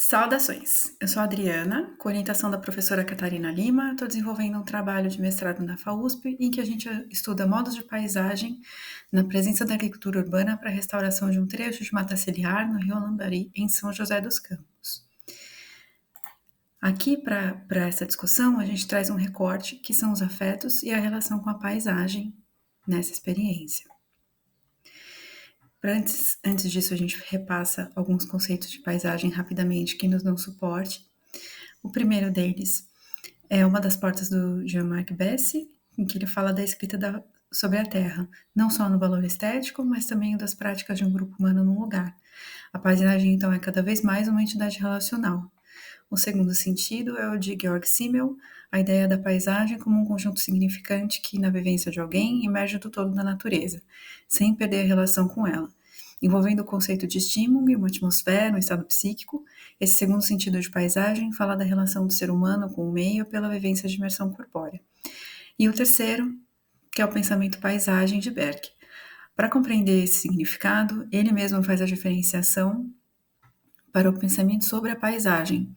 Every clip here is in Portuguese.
Saudações! Eu sou a Adriana, com orientação da professora Catarina Lima. Estou desenvolvendo um trabalho de mestrado na FAUSP, em que a gente estuda modos de paisagem na presença da agricultura urbana para a restauração de um trecho de mata ciliar no Rio Lambari, em São José dos Campos. Aqui, para essa discussão, a gente traz um recorte que são os afetos e a relação com a paisagem nessa experiência. Antes disso, a gente repassa alguns conceitos de paisagem rapidamente que nos dão suporte. O primeiro deles é uma das portas do Jean-Marc Bessy, em que ele fala da escrita sobre a terra, não só no valor estético, mas também das práticas de um grupo humano num lugar. A paisagem, então, é cada vez mais uma entidade relacional. O segundo sentido é o de Georg Simmel, a ideia da paisagem como um conjunto significante que, na vivência de alguém, emerge do todo da natureza, sem perder a relação com ela. Envolvendo o conceito de estímulo, uma atmosfera, um estado psíquico, esse segundo sentido de paisagem fala da relação do ser humano com o meio pela vivência de imersão corpórea. E o terceiro, que é o pensamento paisagem de Berck. Para compreender esse significado, ele mesmo faz a diferenciação para o pensamento sobre a paisagem,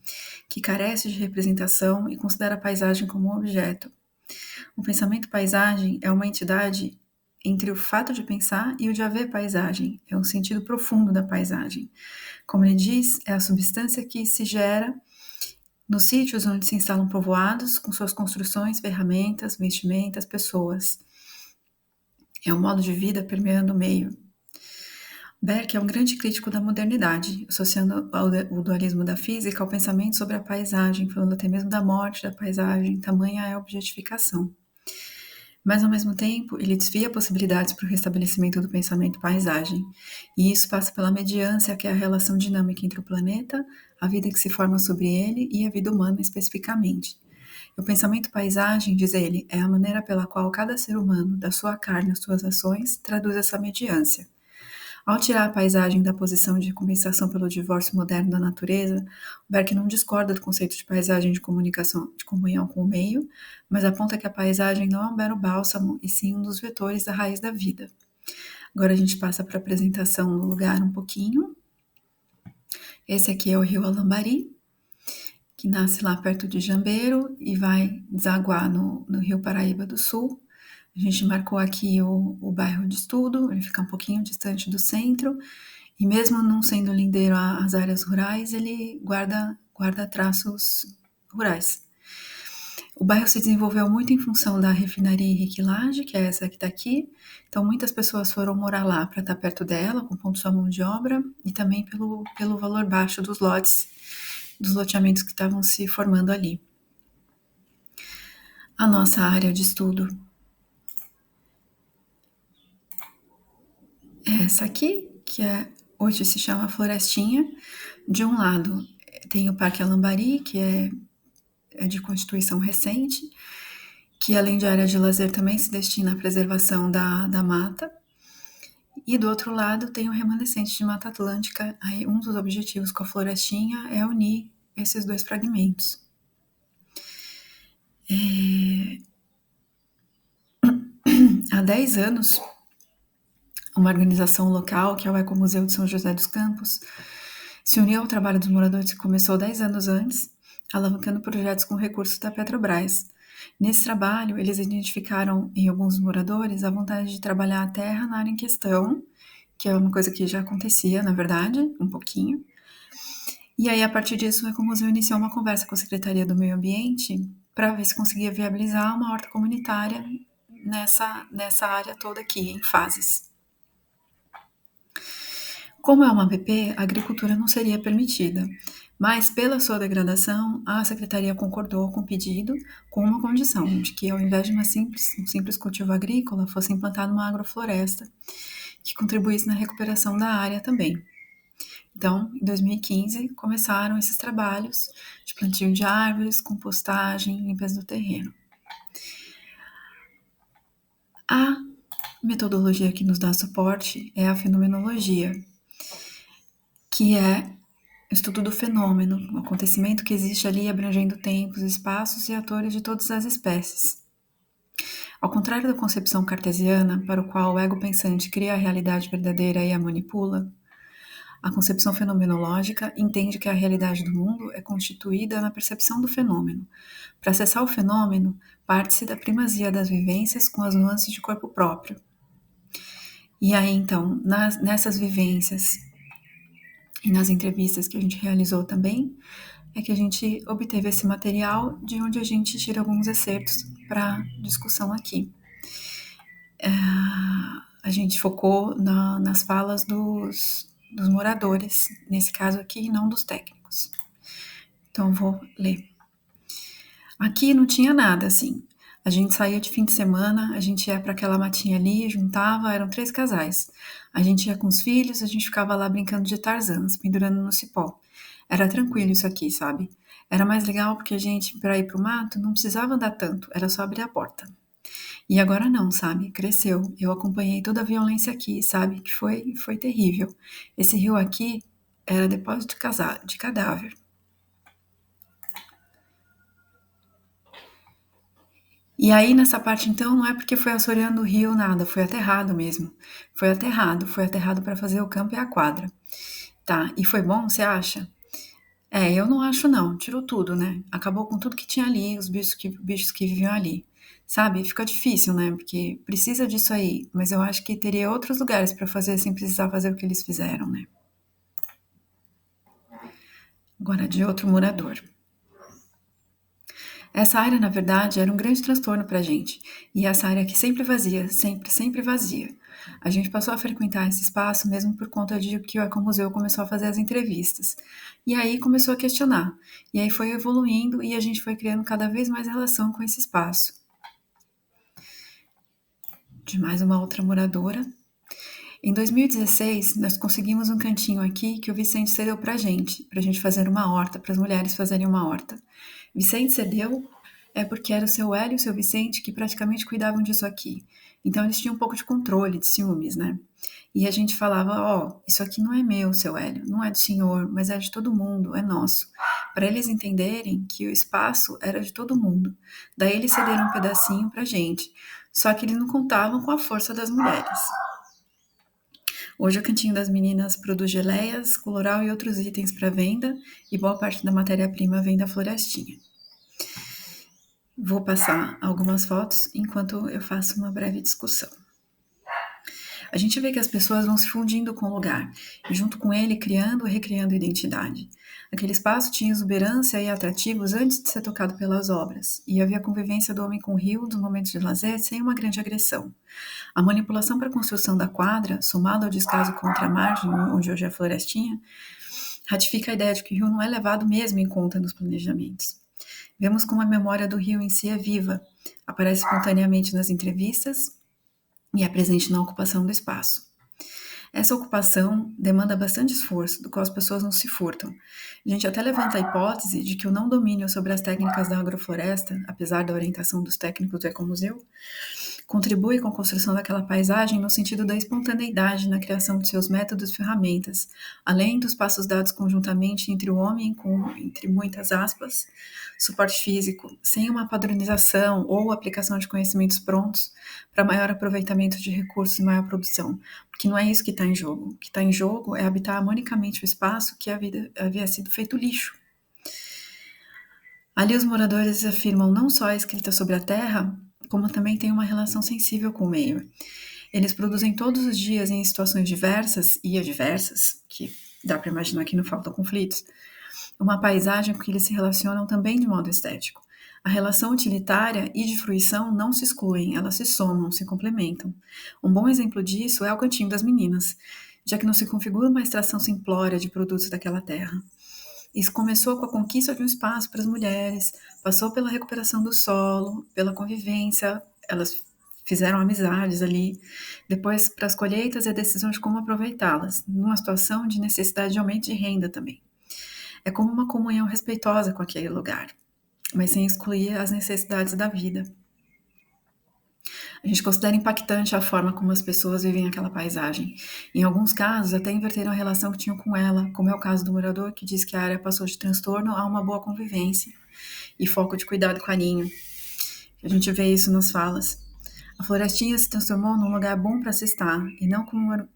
que carece de representação e considera a paisagem como um objeto. O pensamento paisagem é uma entidade entre o fato de pensar e o de haver paisagem, é um sentido profundo da paisagem. Como ele diz, é a substância que se gera nos sítios onde se instalam povoados, com suas construções, ferramentas, vestimentas, pessoas. É um modo de vida permeando o meio. Berck é um grande crítico da modernidade, associando o dualismo da física ao pensamento sobre a paisagem, falando até mesmo da morte da paisagem, tamanha é a objetificação. Mas, ao mesmo tempo, ele desvia possibilidades para o restabelecimento do pensamento paisagem, e isso passa pela mediância, que é a relação dinâmica entre o planeta, a vida que se forma sobre ele e a vida humana especificamente. O pensamento paisagem, diz ele, é a maneira pela qual cada ser humano, da sua carne às suas ações, traduz essa mediância. Ao tirar a paisagem da posição de compensação pelo divórcio moderno da natureza, Berck não discorda do conceito de paisagem de comunicação, de comunhão com o meio, mas aponta que a paisagem não é um mero bálsamo, e sim um dos vetores da raiz da vida. Agora a gente passa para a apresentação do lugar um pouquinho. Esse aqui é o rio Alambari, que nasce lá perto de Jambeiro e vai desaguar no rio Paraíba do Sul. A gente marcou aqui o bairro de estudo, ele fica um pouquinho distante do centro, e mesmo não sendo lindeiro às áreas rurais, ele guarda traços rurais. O bairro se desenvolveu muito em função da refinaria Henrique Lage, que é essa que está aqui, então muitas pessoas foram morar lá para estar perto dela, com ponto sua mão de obra, e também pelo valor baixo dos loteamentos que estavam se formando ali. A nossa área de estudo é essa aqui, que hoje se chama Florestinha. De um lado tem o Parque Alambari, que é de constituição recente, que além de área de lazer também se destina à preservação da mata. E do outro lado tem o remanescente de Mata Atlântica. Aí um dos objetivos com a Florestinha é unir esses dois fragmentos. Há 10 anos, uma organização local, que é o Ecomuseu de São José dos Campos, se uniu ao trabalho dos moradores que começou 10 anos antes, alavancando projetos com recursos da Petrobras. Nesse trabalho, eles identificaram em alguns moradores a vontade de trabalhar a terra na área em questão, que é uma coisa que já acontecia, na verdade, um pouquinho. E aí, a partir disso, o Ecomuseu iniciou uma conversa com a Secretaria do Meio Ambiente para ver se conseguia viabilizar uma horta comunitária nessa área toda aqui, em fases. Como é uma APP, a agricultura não seria permitida, mas pela sua degradação, a Secretaria concordou com o pedido com uma condição, de que ao invés de um simples cultivo agrícola, fosse implantada uma agrofloresta, que contribuísse na recuperação da área também. Então, em 2015, começaram esses trabalhos de plantio de árvores, compostagem, limpeza do terreno. A metodologia que nos dá suporte é a fenomenologia, que é o estudo do fenômeno, o acontecimento que existe ali abrangendo tempos, espaços e atores de todas as espécies. Ao contrário da concepção cartesiana, para o qual o ego pensante cria a realidade verdadeira e a manipula, A concepção fenomenológica entende que a realidade do mundo é constituída na percepção do fenômeno. Para acessar o fenômeno, parte-se da primazia das vivências com as nuances de corpo próprio. E aí, então, nessas vivências e nas entrevistas que a gente realizou também, é que a gente obteve esse material de onde a gente tira alguns excertos para discussão aqui. A gente focou nas falas dos moradores, nesse caso aqui, não dos técnicos. Então, eu vou ler. Aqui não tinha nada, assim. A gente saía de fim de semana, a gente ia para aquela matinha ali, juntava, eram 3 casais. A gente ia com os filhos, a gente ficava lá brincando de Tarzan, se pendurando no cipó. Era tranquilo isso aqui, sabe? Era mais legal porque a gente, para ir pro mato, não precisava andar tanto, era só abrir a porta. E agora não, sabe? Cresceu. Eu acompanhei toda a violência aqui, sabe? Que foi terrível. Esse rio aqui era depósito de cadáver. E aí, nessa parte, então, não é porque foi assoreando o rio, nada, foi aterrado mesmo. Foi aterrado para fazer o campo e a quadra. Tá, e foi bom, você acha? É, eu não acho não, tirou tudo, né? Acabou com tudo que tinha ali, os bichos que viviam ali. Sabe, fica difícil, né? Porque precisa disso aí, mas eu acho que teria outros lugares para fazer sem precisar fazer o que eles fizeram, né? Agora, de outro morador. Essa área, na verdade, era um grande transtorno para a gente. E essa área aqui sempre vazia, sempre, sempre vazia. A gente passou a frequentar esse espaço mesmo por conta de que o Ecomuseu começou a fazer as entrevistas. E aí começou a questionar. E aí foi evoluindo e a gente foi criando cada vez mais relação com esse espaço. De mais uma outra moradora. Em 2016, nós conseguimos um cantinho aqui que o Vicente cedeu para a gente fazer uma horta, para as mulheres fazerem uma horta. Vicente cedeu porque era o seu Hélio e o seu Vicente que praticamente cuidavam disso aqui. Então eles tinham um pouco de controle, de ciúmes, né? E a gente falava, ó, isso aqui não é meu, seu Hélio, não é do senhor, mas é de todo mundo, é nosso. Para eles entenderem que o espaço era de todo mundo. Daí eles cederam um pedacinho pra gente. Só que eles não contavam com a força das mulheres. Hoje o Cantinho das Meninas produz geleias, coloral e outros itens para venda, e boa parte da matéria-prima vem da florestinha. Vou passar algumas fotos enquanto eu faço uma breve discussão. A gente vê que as pessoas vão se fundindo com o lugar, e junto com ele criando e recriando identidade. Aquele espaço tinha exuberância e atrativos antes de ser tocado pelas obras, e havia convivência do homem com o rio nos momentos de lazer sem uma grande agressão. A manipulação para a construção da quadra, somada ao descaso contra a margem, onde hoje é a florestinha, ratifica a ideia de que o rio não é levado mesmo em conta nos planejamentos. Vemos como a memória do rio em si é viva, aparece espontaneamente nas entrevistas e é presente na ocupação do espaço. Essa ocupação demanda bastante esforço, do qual as pessoas não se furtam. A gente até levanta a hipótese de que o não domínio sobre as técnicas da agrofloresta, apesar da orientação dos técnicos do Ecomuseu, contribui com a construção daquela paisagem no sentido da espontaneidade na criação de seus métodos e ferramentas, além dos passos dados conjuntamente entre o homem com, entre muitas aspas, suporte físico, sem uma padronização ou aplicação de conhecimentos prontos para maior aproveitamento de recursos e maior produção, porque não é isso que está em jogo. O que está em jogo é habitar harmonicamente o espaço que havia sido feito lixo. Ali os moradores afirmam não só a escrita sobre a terra, como também tem uma relação sensível com o meio. Eles produzem todos os dias em situações diversas e adversas, que dá para imaginar que não faltam conflitos, uma paisagem com que eles se relacionam também de modo estético. A relação utilitária e de fruição não se excluem, elas se somam, se complementam. Um bom exemplo disso é o Cantinho das Meninas, já que não se configura uma extração simplória de produtos daquela terra. Isso começou com a conquista de um espaço para as mulheres, passou pela recuperação do solo, pela convivência, elas fizeram amizades ali, depois para as colheitas e a decisão de como aproveitá-las, numa situação de necessidade de aumento de renda também. É como uma comunhão respeitosa com aquele lugar, mas sem excluir as necessidades da vida. A gente considera impactante a forma como as pessoas vivem aquela paisagem. Em alguns casos, até inverteram a relação que tinham com ela, como é o caso do morador que diz que a área passou de transtorno a uma boa convivência e foco de cuidado e carinho. A gente vê isso nas falas. A florestinha se transformou num lugar bom para se estar, e não como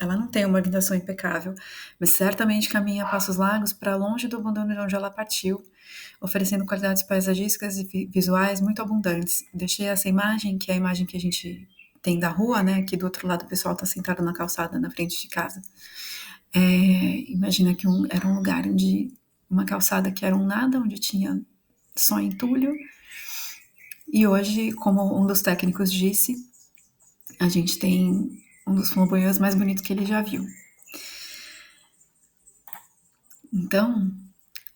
Ela não tem uma organização impecável, mas certamente caminha a passos largos para longe do abandono de onde ela partiu, oferecendo qualidades paisagísticas e visuais muito abundantes. Deixei essa imagem, que é a imagem que a gente tem da rua, né? Aqui do outro lado o pessoal está sentado na calçada na frente de casa. Imagina que era um lugar onde uma calçada que era um nada, onde tinha só entulho. E hoje, como um dos técnicos disse, a gente tem um dos flamboyants mais bonitos que ele já viu. Então,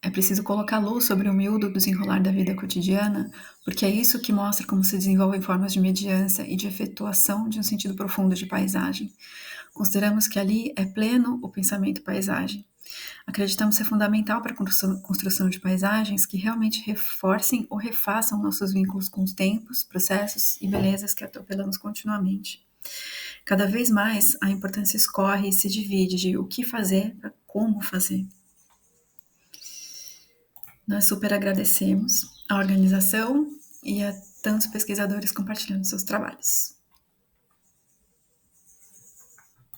é preciso colocar luz sobre o miúdo do desenrolar da vida cotidiana, porque é isso que mostra como se desenvolvem formas de mediância e de efetuação de um sentido profundo de paisagem. Consideramos que ali é pleno o pensamento paisagem. Acreditamos ser fundamental para a construção de paisagens que realmente reforcem ou refaçam nossos vínculos com os tempos, processos e belezas que atropelamos continuamente. Cada vez mais, a importância escorre e se divide de o que fazer para como fazer. Nós super agradecemos a organização e a tantos pesquisadores compartilhando seus trabalhos.